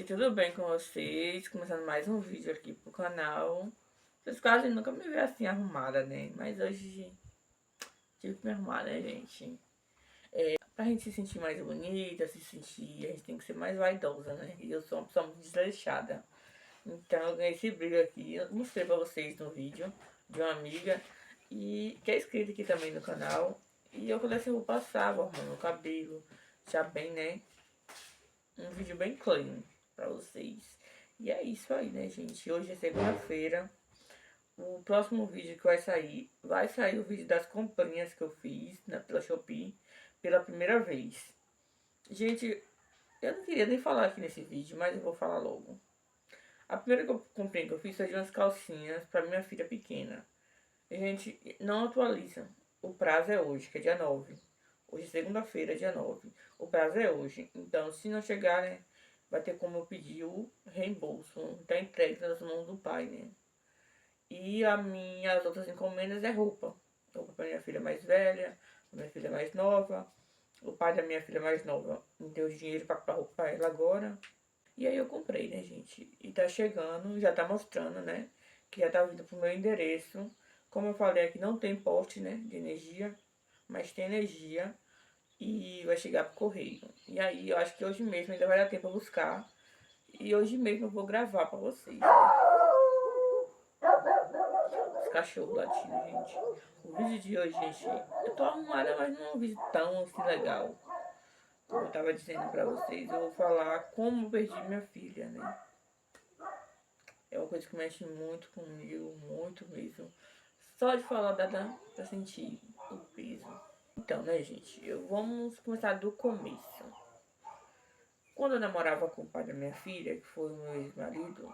gente, tudo bem com vocês? Começando mais um vídeo aqui pro canal. Vocês quase nunca me vê assim arrumada, né? Mas hoje tive que me arrumar, né, gente? Pra gente se sentir mais bonita, se sentir, a gente tem que ser mais vaidosa, né? E eu sou uma pessoa muito desleixada. Então eu ganhei esse brilho aqui, eu mostrei pra vocês no vídeo de uma amiga e que é inscrita aqui também no canal. E eu falei assim, eu vou passar, vou arrumar meu cabelo, já bem, né? Um vídeo bem clean pra vocês. E é isso aí, né, gente? Hoje é segunda-feira. O próximo vídeo que vai sair o vídeo das comprinhas que eu fiz pela Shopee pela primeira vez. Gente, eu não queria nem falar aqui nesse vídeo, mas eu vou falar logo. A primeira comprinha que eu fiz foi de umas calcinhas pra minha filha pequena. Gente, não atualiza. O prazo é hoje, que é dia 9. Hoje é segunda-feira, dia 9. O prazo é hoje. Então, se não chegar, né, vai ter como eu pedir o reembolso. Tá entregue nas mãos do pai, né? E as outras encomendas é roupa. Roupa pra minha filha mais velha, pra minha filha mais nova. O pai da minha filha mais nova me deu dinheiro pra comprar roupa pra ela agora. E aí eu comprei, né, gente? E tá chegando, já tá mostrando, né? Que já tá vindo pro meu endereço. Como eu falei aqui, não tem poste, né, de energia, mas tem energia. E vai chegar pro correio. E aí eu acho que hoje mesmo ainda vai dar tempo pra buscar. E hoje mesmo eu vou gravar pra vocês. Os cachorros latindo, gente. O vídeo de hoje, gente, eu tô arrumada, mas não é um vídeo tão assim legal. Como eu tava dizendo pra vocês, eu vou falar como eu perdi minha filha, né? É uma coisa que mexe muito comigo, muito mesmo. Só de falar dá pra sentir o peso. Então, né, gente, vamos começar do começo. Quando eu namorava com o pai da minha filha, que foi o meu ex-marido,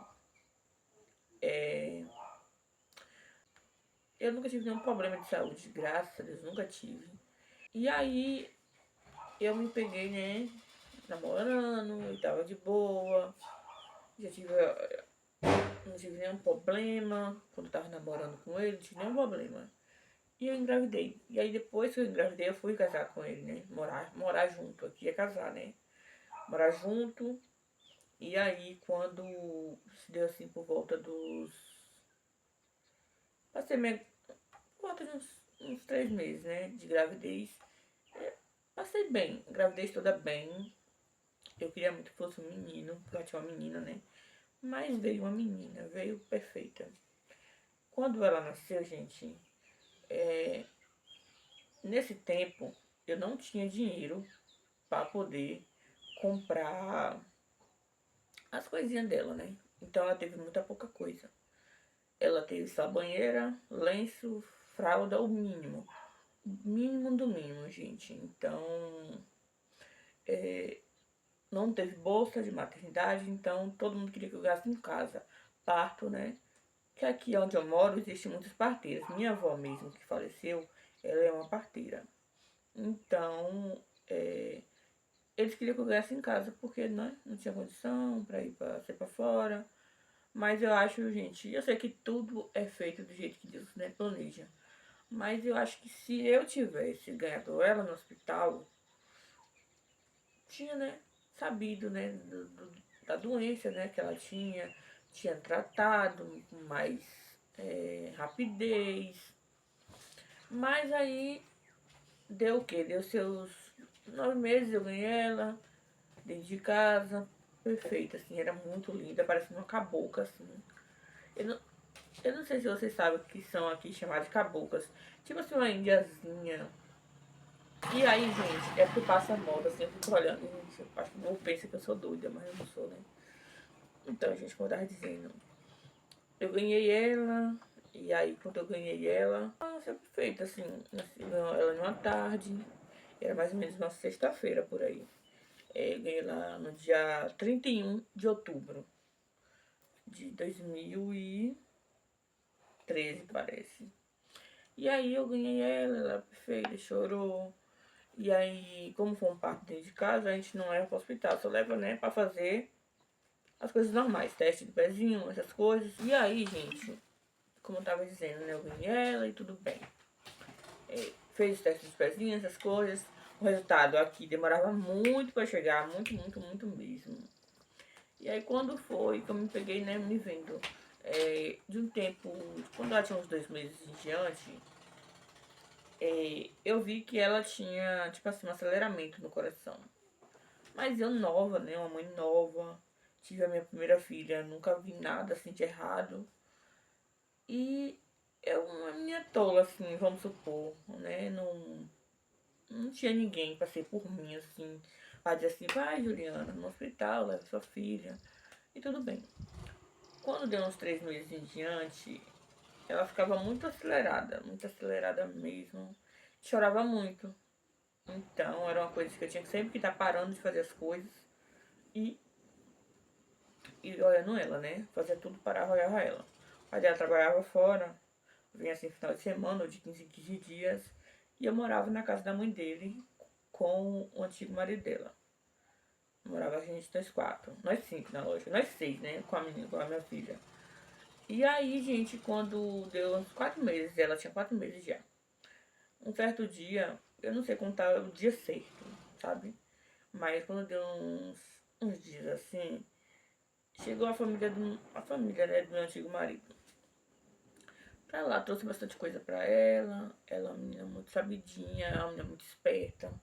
eu nunca tive nenhum problema de saúde, graças a Deus, nunca tive. E aí eu me peguei, né, namorando, e tava de boa, já tive, não tive nenhum problema, quando eu tava namorando com ele, não tive nenhum problema. E eu engravidei. E aí depois que eu engravidei, eu fui casar com ele, né, morar junto, aqui é casar, né, morar junto. E aí quando se deu assim por volta dos... Passei minha... por volta de uns 3 meses, né, de gravidez. Passei bem, gravidez toda bem. Eu queria muito que fosse um menino, porque eu tinha uma menina, né? Mas veio uma menina, veio perfeita. Quando ela nasceu, gente, nesse tempo eu não tinha dinheiro para poder comprar as coisinhas dela, né? Então ela teve muita pouca coisa. Ela teve só banheira, lenço, fralda, o mínimo. O mínimo do mínimo, gente. Então, não teve bolsa de maternidade, então todo mundo queria que eu gaste em casa. Parto, né? Que aqui onde eu moro existe muitas parteiras. Minha avó mesmo, que faleceu, ela é uma parteira. Então, eles queriam que eu gaste em casa, porque né, não tinha condição para ir para ser para fora. Mas eu acho, gente, eu sei que tudo é feito do jeito que Deus, né, planeja. Mas eu acho que se eu tivesse ganhado ela no hospital, tinha, né, sabido, né, da doença, né, que ela tinha tratado com mais rapidez. Mas aí deu o quê? Deu seus 9 meses, eu ganhei ela dentro de casa, perfeita, assim, era muito linda, parecia uma cabocla, assim. Eu não, eu não sei se vocês sabem o que são aqui chamadas de caboclas. Tipo assim, uma indiazinha. E aí, gente, é porque passa moda, assim, eu fico olhando, gente, eu acho que o povo pensa que eu sou doida, mas eu não sou, né? Então, gente, como eu tava dizendo, eu ganhei ela, e aí quando eu ganhei ela, nossa, perfeita, assim, ela numa tarde, era mais ou menos uma sexta-feira por aí. Eu ganhei ela no dia 31 de outubro de 2013, parece. E aí eu ganhei ela perfeita, chorou. E aí, como foi um parto dentro de casa, a gente não leva pro hospital, só leva, né, pra fazer as coisas normais, teste de pezinho, essas coisas. E aí, gente, como eu tava dizendo, né, eu ganhei ela e tudo bem. Fez os testes de pezinho, essas coisas. O resultado aqui demorava muito pra chegar, muito, muito, muito mesmo. E aí quando foi que eu me peguei, né, me vendo de um tempo, quando ela tinha uns 2 meses em diante, eu vi que ela tinha, tipo assim, um aceleramento no coração. Mas eu nova, né, uma mãe nova, tive a minha primeira filha, nunca vi nada assim de errado. E eu, uma menina tola, assim, vamos supor, né, não tinha ninguém pra ser por mim, assim, pra dizer assim, vai Juliana, no hospital, leva sua filha, e tudo bem. Quando deu uns 3 meses em diante, ela ficava muito acelerada mesmo. Chorava muito. Então era uma coisa que eu tinha que sempre que estar parando de fazer as coisas e, e olhando ela, né? Fazia tudo para olhar ela. O pai dela trabalhava fora, vinha assim final de semana ou de 15 em 15 dias. E eu morava na casa da mãe dele com o antigo marido dela. Morava a gente nós quatro. Nós cinco na loja. Nós seis, né? Com a menina, com a minha filha. E aí, gente, quando deu uns 4 meses, ela tinha 4 meses já. Um certo dia, eu não sei contar o dia certo, sabe? Mas quando deu uns dias assim, chegou a família, né, do meu antigo marido. Pra lá, trouxe bastante coisa pra ela. Ela é uma menina muito sabidinha, uma menina muito esperta.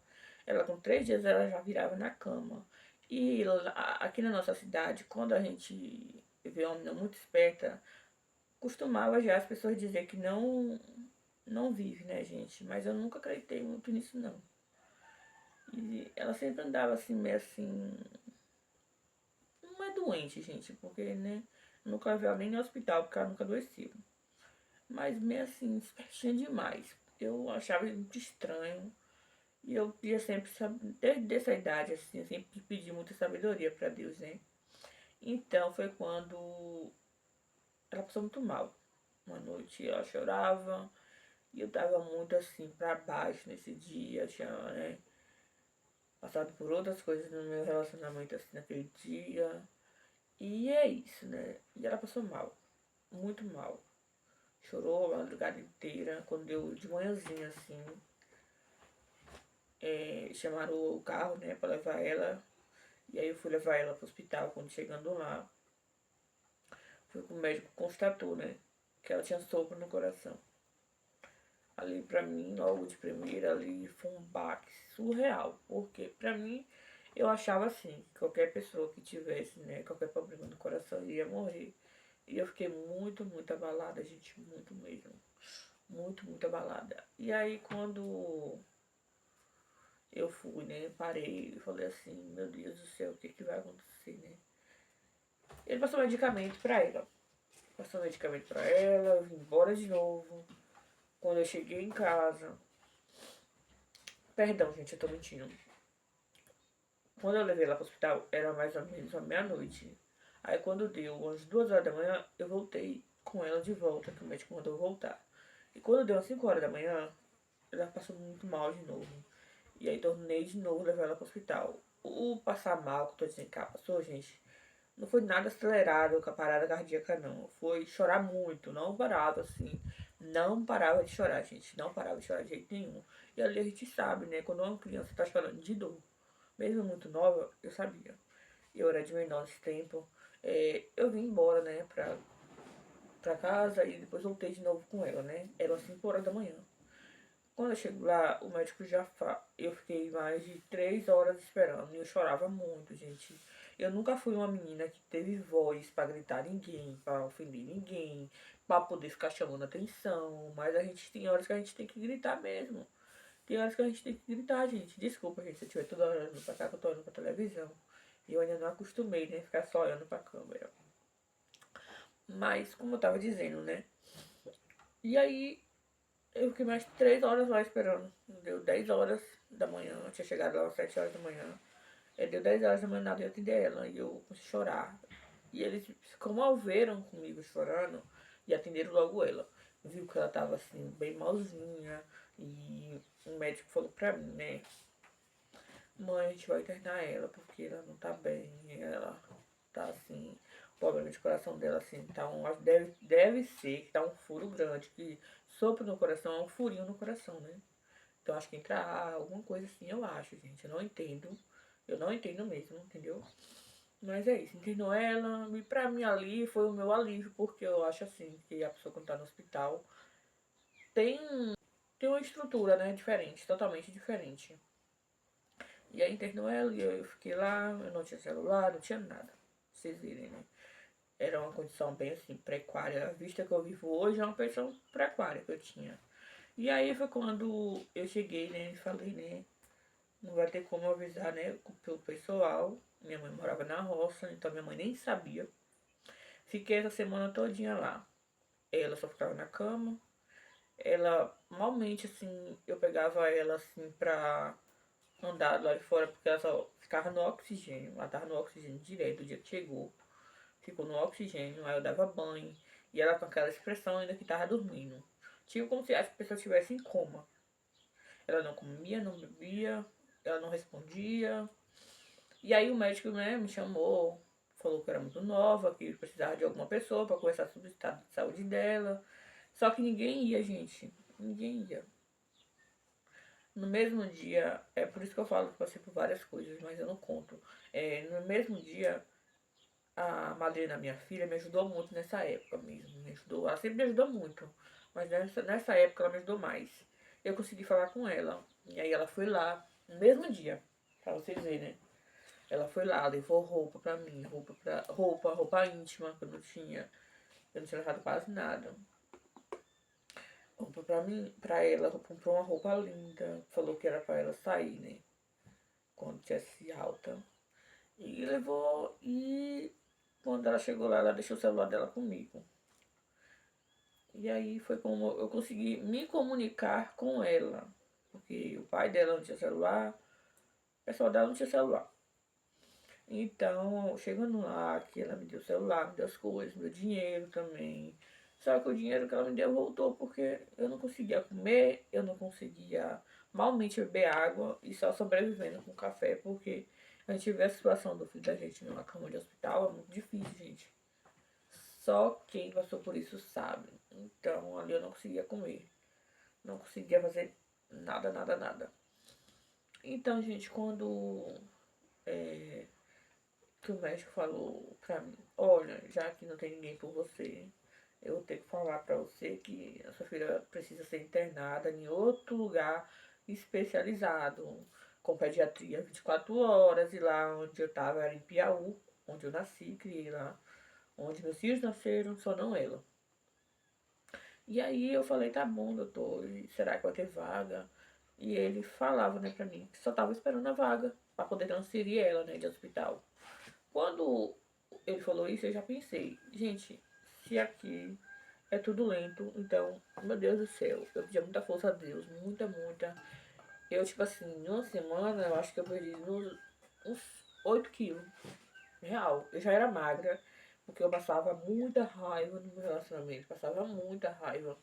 Ela com 3 dias ela já virava na cama. E lá, aqui na nossa cidade, quando a gente vê uma menina muito esperta, costumava já as pessoas dizer que não vive, né, gente? Mas eu nunca acreditei muito nisso, não. E ela sempre andava assim, meio assim. Não é doente, gente, porque, né? Nunca levei ela nem no hospital, porque ela nunca adoeceu. Mas meio assim, espertinha demais. Eu achava muito estranho. E eu ia sempre, desde essa idade, assim, eu sempre pedi muita sabedoria pra Deus, né? Então foi quando ela passou muito mal. Uma noite ela chorava e eu tava muito assim pra baixo nesse dia, tinha, né, passado por outras coisas no meu relacionamento assim naquele dia. E é isso, né? E ela passou mal, muito mal. Chorou a madrugada inteira, quando deu de manhãzinha assim. Chamaram o carro, né, pra levar ela. E aí eu fui levar ela pro hospital, quando chegando lá, foi que o médico constatou, né, que ela tinha sopro no coração. Ali pra mim, logo de primeira, ali foi um baque surreal. Porque pra mim, eu achava assim, que qualquer pessoa que tivesse, né, qualquer problema no coração ia morrer. E eu fiquei muito, muito abalada, gente, muito mesmo. Muito, muito abalada. E aí quando eu fui, né, parei e falei assim, meu Deus do céu, o que que vai acontecer, né? Ele passou medicamento pra ela. Passou medicamento pra ela, eu vim embora de novo. Quando eu cheguei em casa. Perdão, gente, eu tô mentindo. Quando eu levei ela pro hospital, era mais ou menos a meia-noite. Aí quando deu umas 2 horas da manhã, eu voltei com ela de volta, que o médico mandou eu voltar. E quando deu umas 5 horas da manhã, ela passou muito mal de novo. E aí tornei de novo levar ela pro hospital. O passar mal, que eu tô dizendo que ela passou, gente, não foi nada acelerado com a parada cardíaca, não. Foi chorar muito, não parava assim. Não parava de chorar, gente. Não parava de chorar de jeito nenhum. E ali a gente sabe, né? Quando uma criança tá chorando de dor, mesmo muito nova, eu sabia. Eu era de menor nesse tempo. Eu vim embora, né, pra casa e depois voltei de novo com ela, né? Era 5 horas da manhã. Quando eu chego lá, o médico eu fiquei mais de 3 horas esperando e eu chorava muito, gente. Eu nunca fui uma menina que teve voz pra gritar ninguém, pra ofender ninguém, pra poder ficar chamando atenção. Mas a gente tem horas que a gente tem que gritar mesmo. Tem horas que a gente tem que gritar, gente. Desculpa, gente, se eu estiver toda hora olhando pra cá, que eu tô olhando pra televisão. E eu ainda não acostumei, né? Ficar só olhando pra câmera. Mas, como eu tava dizendo, né? E aí, eu fiquei mais 3 horas lá esperando. Deu 10 horas da manhã. Eu tinha chegado lá às 7 horas da manhã. Deu 10 horas da manhã, nada, eu atendi ela. E eu comecei a chorar. E eles se comoveram comigo chorando e atenderam logo ela. Viu que ela tava assim, bem malzinha. E o médico falou pra mim, né? Mãe, a gente vai internar ela porque ela não tá bem. Ela tá assim, o problema de coração dela assim, tá deve ser que tá um furo grande, que sopro no coração é um furinho no coração, né? Então acho que entra ar, alguma coisa assim, eu acho, gente. Eu não entendo. Eu não entendo mesmo, entendeu? Mas é isso, internou ela. E pra mim ali foi o meu alívio, porque eu acho assim, que a pessoa quando tá no hospital tem, tem uma estrutura, né, diferente, totalmente diferente. E aí internou ela e eu fiquei lá, eu não tinha celular, não tinha nada. Pra vocês virem, né? Era uma condição bem assim, precária. A vista que eu vivo hoje é uma condição precária que eu tinha. E aí foi quando eu cheguei, né, e falei, né, não vai ter como avisar, né, pelo pessoal. Minha mãe morava na roça, então minha mãe nem sabia. Fiquei essa semana todinha lá. Ela só ficava na cama. Ela, malmente, assim, eu pegava ela, assim, pra andar lá de fora, porque ela só ficava no oxigênio. Ela tava no oxigênio direto, o dia que chegou. Ficou no oxigênio, aí eu dava banho. E ela com aquela expressão ainda que tava dormindo. Tipo como se as pessoas estivessem em coma. Ela não comia, não bebia, ela não respondia. E aí o médico, né, me chamou, falou que eu era muito nova, que precisava de alguma pessoa para conversar sobre o estado de saúde dela. Só que ninguém ia, gente. Ninguém ia. No mesmo dia, é por isso que eu falo que passei por várias coisas, mas eu não conto. No mesmo dia, a madrinha da minha filha me ajudou muito nessa época mesmo. Me ajudou, ela sempre me ajudou muito, mas nessa época ela me ajudou mais. Eu consegui falar com ela. E aí ela foi lá, no mesmo dia, pra vocês verem, né? Ela foi lá, levou roupa pra mim, roupa íntima que eu não tinha. Eu não tinha levado quase nada. Roupa pra mim, pra ela, comprou uma roupa linda. Falou que era pra ela sair, né? Quando tivesse alta. E levou e quando ela chegou lá, ela deixou o celular dela comigo. E aí foi como eu consegui me comunicar com ela. Porque o pai dela não tinha celular, o pessoal dela não tinha celular. Então, chegando lá, que ela me deu o celular, me deu as coisas, meu dinheiro também. Só que o dinheiro que ela me deu voltou porque eu não conseguia comer, eu não conseguia malmente beber água e só sobrevivendo com café, porque a gente vê a situação do filho da gente numa cama de hospital, é muito difícil, gente. Só quem passou por isso sabe. Então, ali eu não conseguia comer, não conseguia fazer nada, nada, nada. Então, gente, quando que o médico falou pra mim, olha, já que não tem ninguém por você, eu vou ter que falar pra você que a sua filha precisa ser internada em outro lugar especializado, com pediatria 24 horas, e lá onde eu tava era em Piauí, onde eu nasci, criei lá, onde meus filhos nasceram, só não ela. E aí eu falei, tá bom, doutor, e será que vai ter vaga? E ele falava, né, pra mim, que só tava esperando a vaga pra poder transferir ela, né, de hospital. Quando ele falou isso, eu já pensei, gente, se aqui é tudo lento, então, meu Deus do céu, eu pedi muita força a Deus, muita, muita. Eu, tipo assim, em uma semana, eu acho que eu perdi uns 8 quilos, real. Eu já era magra, porque eu passava muita raiva no meu relacionamento, passava muita raiva.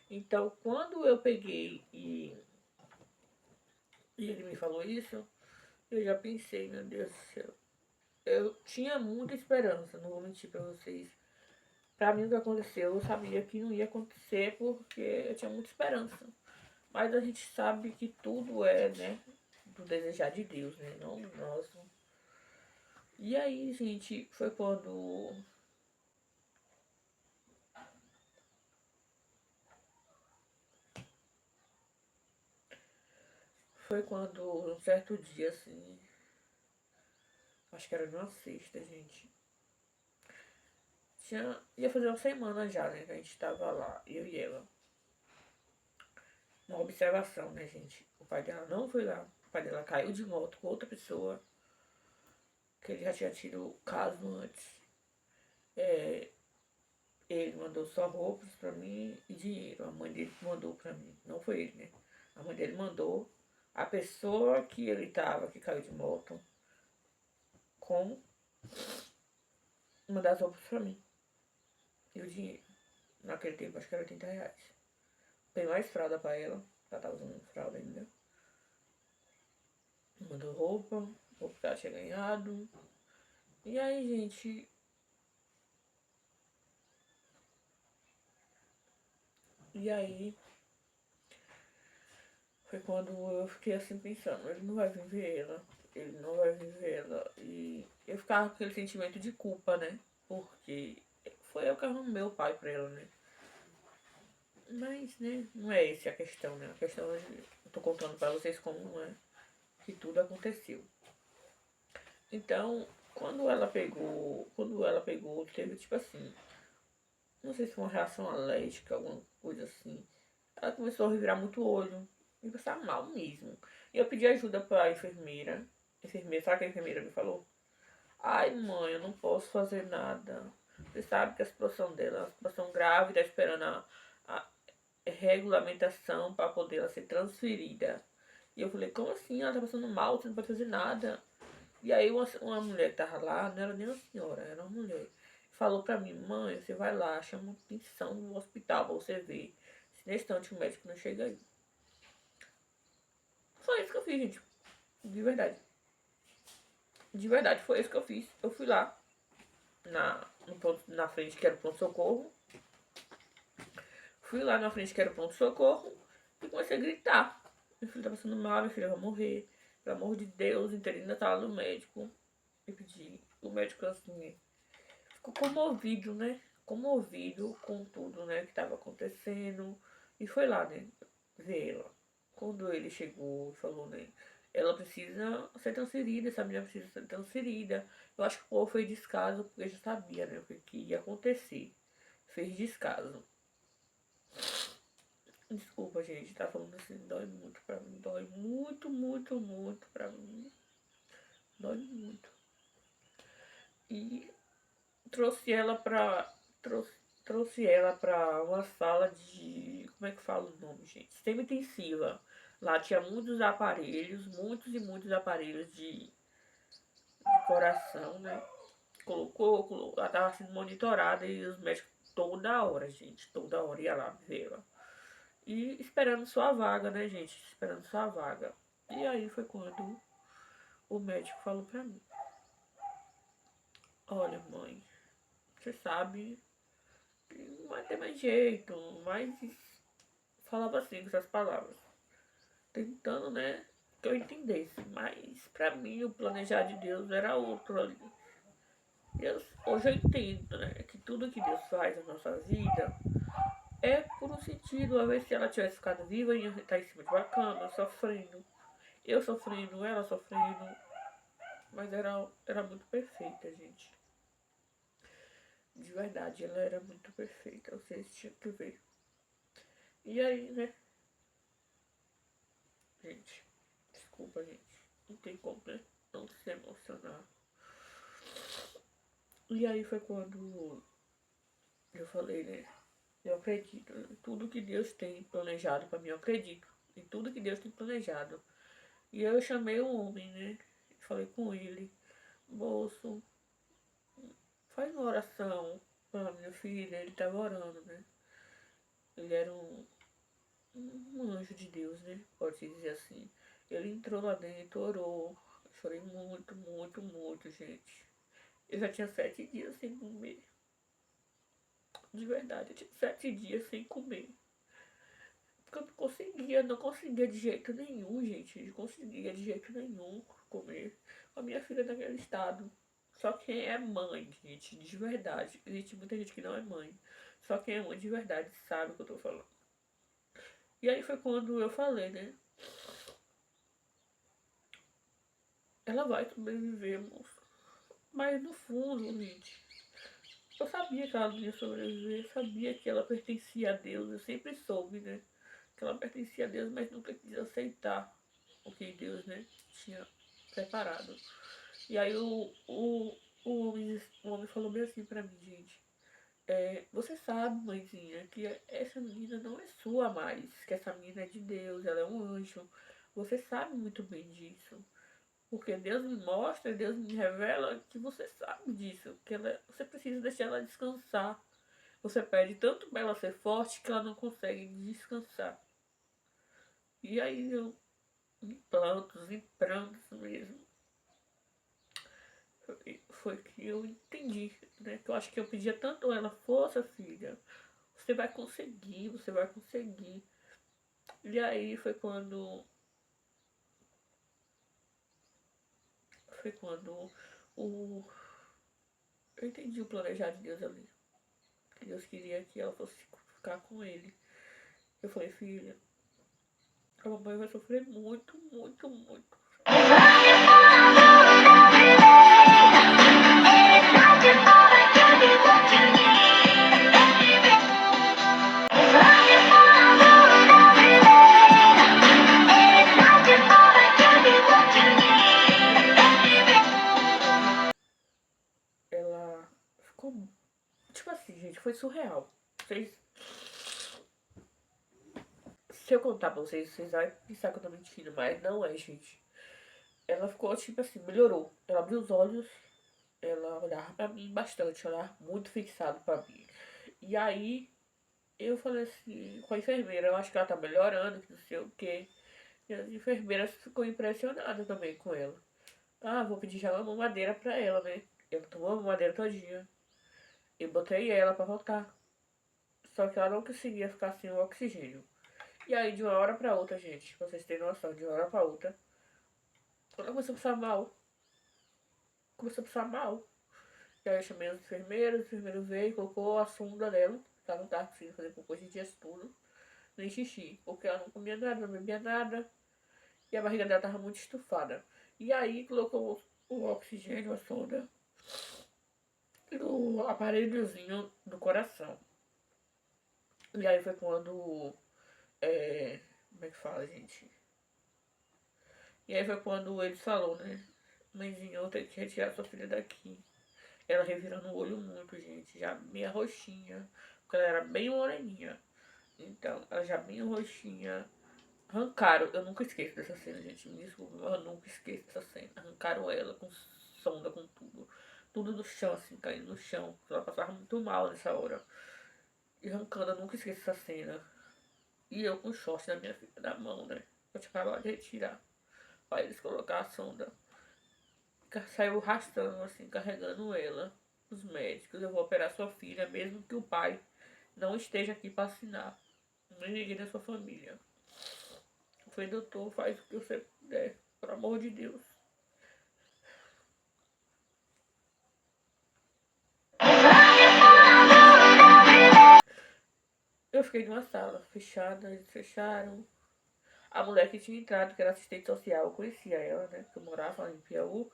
Então, quando eu peguei e ele me falou isso, eu já pensei, meu Deus do céu. Eu tinha muita esperança, não vou mentir pra vocês. Pra mim o que aconteceu, eu sabia que não ia acontecer porque eu tinha muita esperança. Mas a gente sabe que tudo é, né, do desejar de Deus, né, não do nosso. E aí, gente, foi quando um certo dia, assim, acho que era numa sexta, gente. Ia fazer uma semana já, né, que a gente tava lá, eu e ela. Uma observação, né, gente? O pai dela não foi lá. O pai dela caiu de moto com outra pessoa, que ele já tinha tido caso antes. É, ele mandou só roupas pra mim e dinheiro. A mãe dele mandou pra mim. Não foi ele, né? A mãe dele mandou a pessoa que ele tava, que caiu de moto, com mandar as roupas pra mim. E o dinheiro. Naquele tempo acho que era R$ 80. Tem mais fralda pra ela. Ela tava usando fralda ainda. Mandou roupa que ela tinha ganhado. E aí, gente. E aí foi quando eu fiquei assim pensando, ele não vai vir ver ela. ele não vai vivê-la. E eu ficava com aquele sentimento de culpa, né? Porque foi eu que arrumei o pai pra ela, né? Mas, né, não é essa a questão, né? A questão é, eu tô contando pra vocês como é que tudo aconteceu. Então, quando ela pegou, teve tipo assim, não sei se foi uma reação alérgica, alguma coisa assim. Ela começou a revirar muito o olho e passar mal mesmo. E eu pedi ajuda pra enfermeira. Enfermeira, sabe o que a enfermeira me falou? Ai, mãe, eu não posso fazer nada. Você sabe que a situação dela é uma situação grave, tá esperando a regulamentação para poder ela ser transferida. E eu falei, como assim? Ela tá passando mal, você não pode fazer nada. E aí uma mulher que tava lá, não era nem uma senhora, era uma mulher. Falou pra mim, mãe, você vai lá, chama uma atenção no hospital pra você ver. Se nesse instante o médico não chega aí. Foi isso que eu fiz, gente. De verdade. De verdade, foi isso que eu fiz. Eu fui lá na frente que era o pronto-socorro. Fui lá na frente que era o pronto-socorro e comecei a gritar. Meu filho tá passando mal, minha filha vai morrer. Pelo amor de Deus, interina tá lá no médico. E pedi. O médico assim ficou comovido, né? Comovido com tudo, né, que tava acontecendo. E foi lá, né, ver ela. Quando ele chegou e falou, né, ela precisa ser transferida, essa menina precisa ser transferida. Eu acho que o povo fez descaso, porque já sabia, né, o que ia acontecer. Fez descaso. Desculpa, gente, tá falando assim, dói muito pra mim. Dói muito, muito, muito pra mim. Dói muito. E trouxe ela pra. Trouxe ela pra uma sala de. Como é que fala o nome, gente? Semi-intensiva. Lá tinha muitos aparelhos, muitos e muitos aparelhos de coração, né? Colocou, ela tava sendo monitorada e os médicos toda hora, gente, toda hora ia lá ver ela. E esperando sua vaga, né, gente? Esperando sua vaga. E aí foi quando o médico falou pra mim: olha, mãe, você sabe que não vai ter mais jeito, mas falava assim com essas palavras. Tentando, né, que eu entendesse. Mas pra mim o planejar de Deus era outro ali. Deus, hoje eu entendo, né, que tudo que Deus faz na nossa vida é por um sentido. A ver se ela tivesse ficado viva e estar em cima de uma cama, sofrendo. Eu sofrendo, ela sofrendo. Mas era muito perfeita, gente. De verdade, ela era muito perfeita. Vocês tinham que ver. E aí, né? Gente, desculpa, gente. Não tem como, né? Não se emocionar. E aí foi quando eu falei, né? Eu acredito em tudo que Deus tem planejado pra mim. Eu acredito em tudo que Deus tem planejado. E eu chamei o homem, né? Falei com ele: moço, faz uma oração pra minha filha. Ele tava orando, né? Ele era um anjo de Deus, né? Pode dizer assim. Ele entrou lá dentro, orou. Eu chorei muito, muito, muito, gente. Eu já tinha 7 dias sem comer. De verdade, eu tinha 7 dias sem comer. Porque eu não conseguia de jeito nenhum, gente. Não conseguia de jeito nenhum comer. A minha filha naquele estado. Só quem é mãe, gente, de verdade. Existe muita gente que não é mãe. Só quem é mãe de verdade sabe o que eu tô falando. E aí foi quando eu falei, né? Ela vai sobreviver, moço. Mas no fundo, gente, eu sabia que ela não ia sobreviver. Eu sabia que ela pertencia a Deus. Eu sempre soube, né? Que ela pertencia a Deus, mas nunca quis aceitar o que Deus, né, tinha preparado. E aí o homem falou bem assim pra mim, gente. Você sabe, mãezinha, que essa menina não é sua mais, que essa menina é de Deus, ela é um anjo. Você sabe muito bem disso. Porque Deus me mostra, Deus me revela que você sabe disso, que você precisa deixar ela descansar. Você pede tanto pra ela ser forte que ela não consegue descansar. E aí eu, em prantos mesmo, foi que eu entendi, né? Que eu acho que eu pedia tanto a ela, força filha, você vai conseguir, você vai conseguir. E aí foi quando foi quando o... eu entendi o planejar de Deus ali. Que Deus queria que ela fosse ficar com ele. Eu falei, filha, a mamãe vai sofrer muito, muito, muito. Ela ficou... Tipo assim, gente, foi surreal. Vocês... Se eu contar pra vocês, vocês vão pensar que eu tô mentindo, mas não é, gente. Ela ficou, tipo assim, melhorou. Ela abriu os olhos, ela olhava pra mim bastante, olhava muito fixado pra mim. E aí, eu falei assim, com a enfermeira, eu acho que ela tá melhorando, que não sei o quê. E as enfermeiras ficou impressionadas também com ela. Ah, vou pedir já uma mamadeira pra ela, né? Eu tomou a mamadeira todinha. E botei ela pra voltar. Só que ela não conseguia ficar sem o oxigênio. E aí, de uma hora pra outra, gente, pra vocês terem noção, de uma hora pra outra, ela começou a passar mal. Começou a passar mal. E aí eu chamei os enfermeiros, o enfermeiro veio e colocou a sonda nela. Ela não tava conseguindo fazer cocô de dias tudo, nem xixi. Porque ela não comia nada, não bebia nada. E a barriga dela tava muito estufada. E aí colocou o oxigênio, a sonda, no aparelhozinho do coração. E aí foi quando... como é que fala, gente? E aí foi quando ele falou, né? Mãezinha, eu tenho que retirar sua filha daqui. Ela revirando o olho muito, gente. Já meia roxinha. Porque ela era bem moreninha. Então, ela já bem roxinha. Arrancaram. Eu nunca esqueço dessa cena, gente. Me desculpa, mas eu nunca esqueço dessa cena. Arrancaram ela com sonda, com tudo. Tudo no chão, assim, caindo no chão. Ela passava muito mal nessa hora. E arrancando, eu nunca esqueço essa cena. E eu com o short na minha filha na mão, né? Eu tinha acabado de retirar. Pra eles colocar a sonda. Saiu arrastando, assim, carregando ela. Os médicos, eu vou operar sua filha, mesmo que o pai não esteja aqui para assinar. Nem ninguém da sua família. Eu falei, doutor, faz o que você puder, pelo amor de Deus. Eu fiquei numa sala fechada, eles fecharam. A mulher que tinha entrado, que era assistente social, eu conhecia ela, né? Que eu morava em Piauí.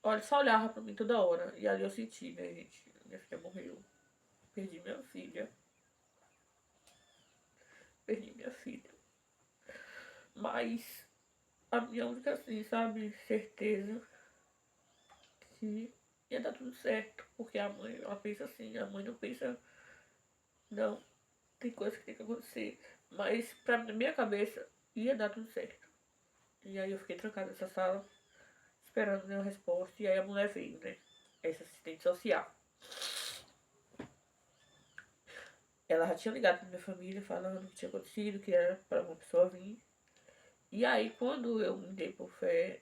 Olha, só olhava pra mim toda hora. E ali eu senti, né, gente? Minha filha morreu. Perdi minha filha. Perdi minha filha. Mas a minha única, assim, sabe, certeza que ia dar tudo certo. Porque a mãe, ela pensa assim, a mãe não pensa, não, tem coisa que tem que acontecer. Mas pra minha cabeça, ia dar tudo certo. E aí eu fiquei trancada nessa sala, esperando nenhuma resposta. E aí a mulher veio, né? Essa assistente social. Ela já tinha ligado pra minha família, falando o que tinha acontecido, que era pra uma pessoa vir. E aí, quando eu me dei por fé,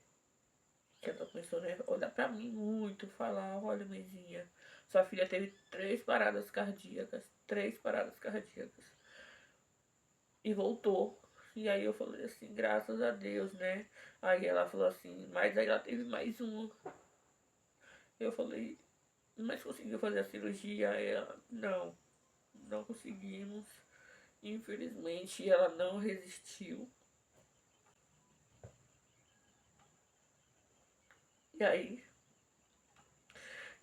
que ela começou a olhar pra mim muito, falar, olha, mãezinha, sua filha teve 3 paradas cardíacas, 3 paradas cardíacas. E voltou. E aí eu falei assim, graças a Deus, né? Aí ela falou assim, mas aí ela teve mais uma. Eu falei, mas conseguiu fazer a cirurgia? Ela, não, não conseguimos. Infelizmente, ela não resistiu. E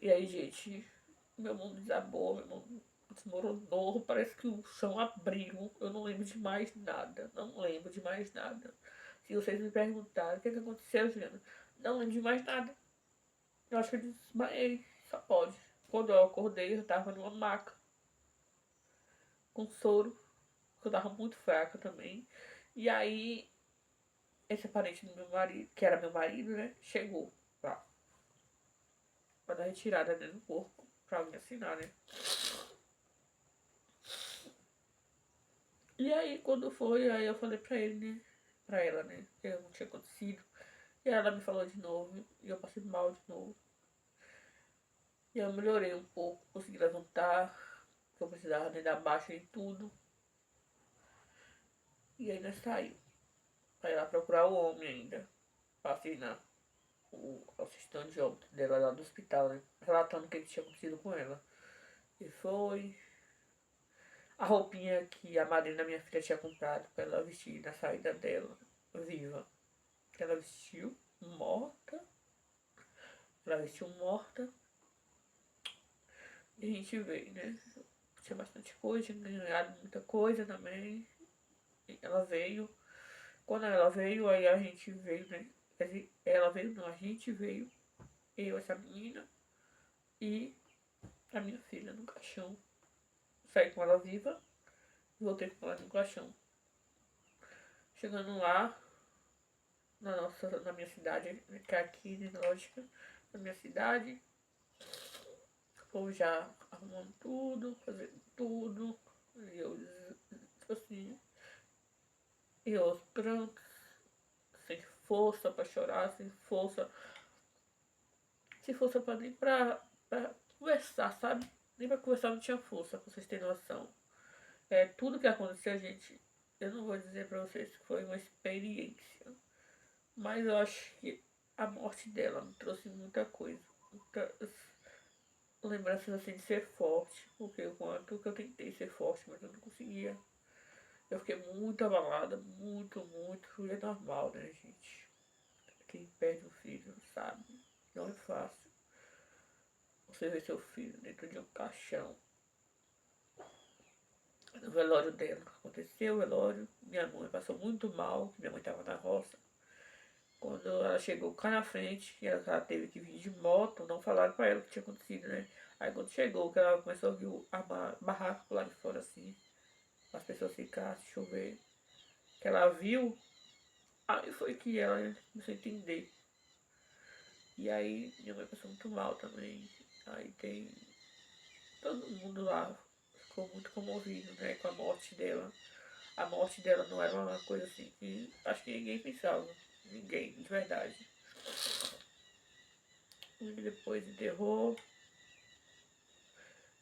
aí, gente, meu mundo desabou, meu mundo desmoronou, parece que o chão abriu. Eu não lembro de mais nada, não lembro de mais nada. Se vocês me perguntarem o que aconteceu, Juliana, não lembro de mais nada. Eu acho que eu desmaiei, só pode. Quando eu acordei, eu tava numa maca, com soro, porque eu tava muito fraca também. E aí, esse parente do meu marido, que era meu marido, né, chegou lá, pra dar retirada dentro do corpo, pra alguém assinar, né. E aí, quando foi, aí eu falei pra ele, né, pra ela, né, que não tinha acontecido. E ela me falou de novo, e eu passei mal de novo. E eu melhorei um pouco, consegui levantar, que eu precisava, né, dar baixa em tudo. E aí nós saímos. Pra ir lá procurar o homem ainda, pra assinar. o assistente de óbito dela lá do hospital, né? Relatando o que tinha acontecido com ela. E foi a roupinha que a madrinha da minha filha tinha comprado pra ela vestir na saída dela, viva. Ela vestiu morta. Ela vestiu morta. E a gente veio, né? Tinha bastante coisa, tinha ganhado muita coisa também. E ela veio. Quando ela veio, aí a gente veio, né? Quer dizer, ela veio, não, a gente veio. Eu, essa menina e a minha filha no caixão. Saí com ela viva e voltei com ela no caixão. Chegando lá, na minha cidade, que é aqui, né, lógica, na minha cidade, o povo já arrumando tudo, fazendo tudo. E eu, tipo assim, e aos prantos, sem força pra chorar, sem força. Sem força pra nem pra conversar, sabe? Nem pra conversar não tinha força, pra vocês terem noção. Tudo que aconteceu, gente, eu não vou dizer pra vocês que foi uma experiência, mas eu acho que a morte dela me trouxe muita coisa, muitas lembranças assim de ser forte, porque o quanto que eu tentei ser forte, mas eu não conseguia. Eu fiquei muito abalada, muito, e é normal, né, gente? Quem perde um filho, sabe? Não é fácil. Você vê seu filho dentro de um caixão. No velório dela aconteceu o velório. Minha mãe passou muito mal, minha mãe estava na roça. Quando ela chegou cá na frente, ela teve que vir de moto, não falaram pra ela o que tinha acontecido, né? Aí quando chegou, que ela começou a ouvir o barraco lá de fora assim, as pessoas ficaram, chover, que ela viu, aí foi que ela começou a entender. E aí minha mãe passou muito mal também. Aí tem todo mundo lá ficou muito comovido, né, com a morte dela. A morte dela não era uma coisa assim que acho que ninguém pensava. Ninguém, de verdade. E depois enterrou.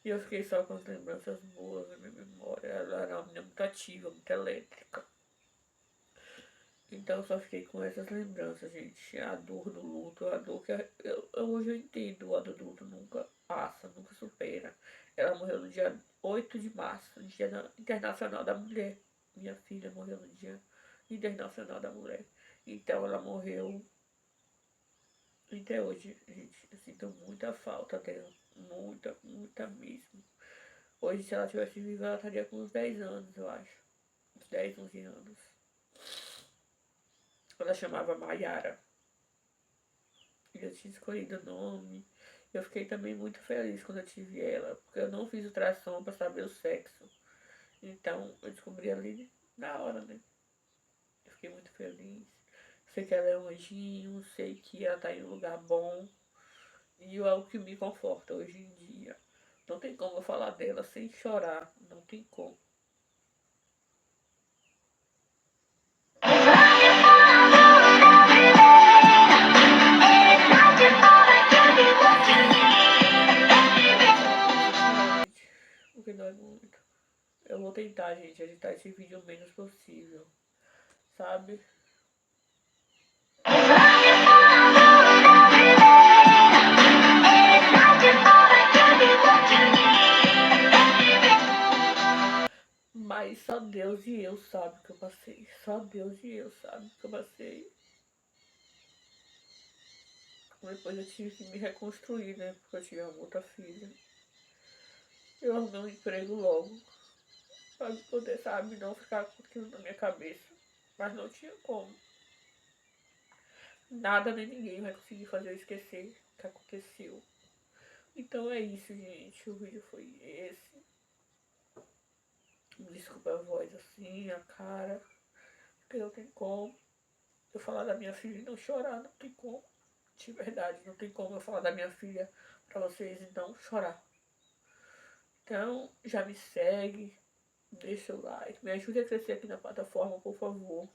E eu fiquei só com as lembranças boas na minha memória. Ela era uma menina muito ativa, muito elétrica. Então eu só fiquei com essas lembranças, gente. A dor do luto, a dor que hoje eu entendo. A dor do luto nunca passa, nunca supera. Ela morreu no dia 8 de março, Dia Internacional da Mulher. Minha filha morreu no Dia Internacional da Mulher. Então ela morreu. E até hoje, gente, eu sinto muita falta dela. Muita mesmo. Hoje, se ela tivesse viva, ela estaria com uns 10 anos, eu acho. Uns 10, 11 anos. Ela chamava Maiara. Eu tinha escolhido o nome. Eu fiquei também muito feliz quando eu tive ela, porque eu não fiz ultrassom pra saber o sexo. Então, eu descobri ali na hora, né? Eu fiquei muito feliz. Sei que ela é um anjinho, sei que ela tá em um lugar bom. E é o que me conforta hoje em dia. Não tem como eu falar dela sem chorar. Não tem como. Porque dói muito. Eu vou tentar, gente, editar esse vídeo o menos possível. Sabe? Mas só Deus e eu sabe o que eu passei. Só Deus e eu sabe o que eu passei. Depois eu tive que me reconstruir, né? Porque eu tive uma outra filha. Eu arrumei um emprego logo. Pra poder, sabe, não ficar com aquilo na minha cabeça. Mas não tinha como. Nada nem ninguém vai conseguir fazer eu esquecer o que aconteceu. Então é isso, gente. O vídeo foi esse. Desculpa a voz assim, a cara. Porque não tem como eu falar da minha filha e não chorar. Não tem como. De verdade, não tem como eu falar da minha filha pra vocês e não chorar. Então, já me segue. Deixa o like. Me ajude a crescer aqui na plataforma, por favor.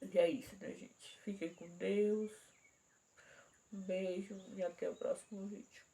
E é isso, né, gente? Fiquem com Deus. Um beijo e até o próximo vídeo.